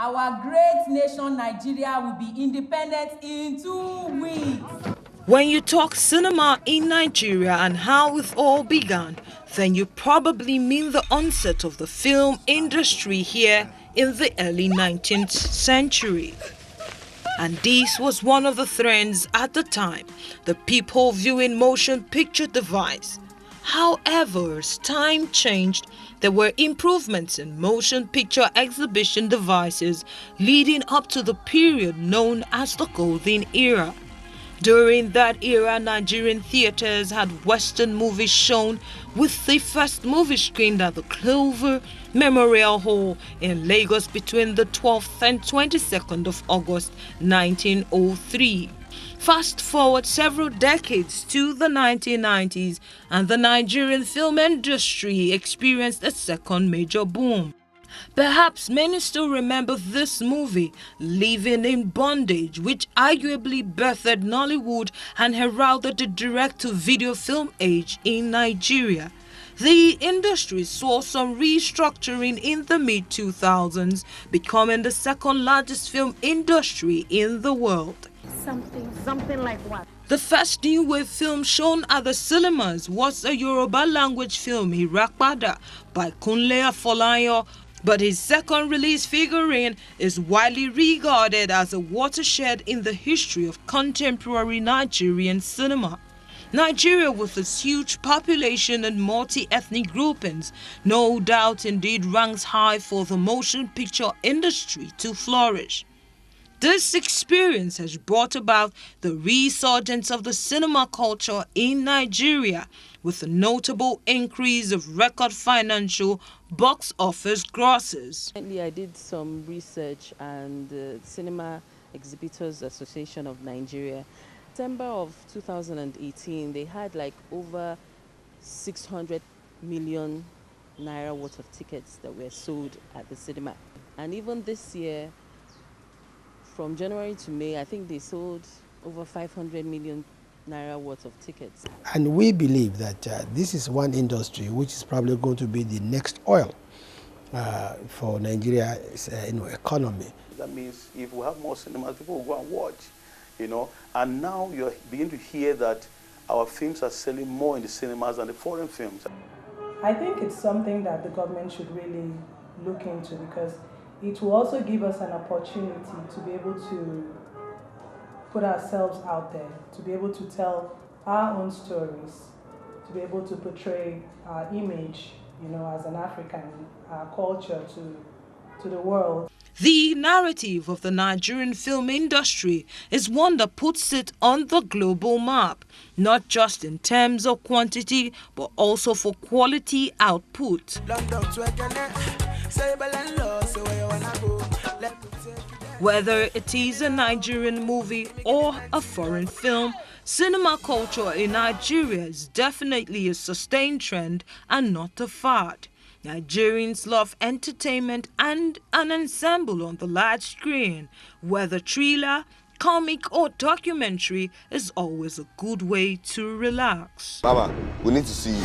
Our great nation, Nigeria, will be independent in 2 weeks. When you talk cinema in Nigeria and how it all began, then you probably mean the onset of the film industry here in the early 19th century. And this was one of the trends at the time, the people viewing motion picture device. However, as time changed, there were improvements in motion picture exhibition devices leading up to the period known as the Golden Era. During that era, Nigerian theaters had Western movies shown, with the first movie screened at the Clover Memorial Hall in Lagos between the 12th and 22nd of August 1903. Fast forward several decades to the 1990s, and the Nigerian film industry experienced a second major boom. Perhaps many still remember this movie, Living in Bondage, which arguably birthed Nollywood and heralded the direct-to-video film age in Nigeria. The industry saw some restructuring in the mid-2000s, becoming the second largest film industry in the world. Something like what? The first new wave film shown at the cinemas was a Yoruba language film, Irapada, by Kunle Afolayan, but his second release figurine is widely regarded as a watershed in the history of contemporary Nigerian cinema. Nigeria, with its huge population and multi-ethnic groupings, no doubt indeed ranks high for the motion picture industry to flourish. This experience has brought about the resurgence of the cinema culture in Nigeria, with a notable increase of record financial box office grosses. I did some research, and the Cinema Exhibitors Association of Nigeria, September of 2018, they had like over 600 million naira worth of tickets that were sold at the cinema. And even this year, from January to May, I think they sold over 500 million naira worth of tickets. And we believe that this is one industry which is probably going to be the next oil for Nigeria's economy. That means if we have more cinemas, people will go and watch, And now you're beginning to hear that our films are selling more in the cinemas than the foreign films. I think it's something that the government should really look into, because it will also give us an opportunity to be able to put ourselves out there, to be able to tell our own stories, to be able to portray our image, as an African, our culture to the world. The narrative of the Nigerian film industry is one that puts it on the global map, not just in terms of quantity, but also for quality output. Whether it is a Nigerian movie or a foreign film, cinema culture in Nigeria is definitely a sustained trend and not a fad. Nigerians love entertainment and an ensemble on the large screen. Whether thriller, comic or documentary is always a good way to relax. Mama, we need to see you.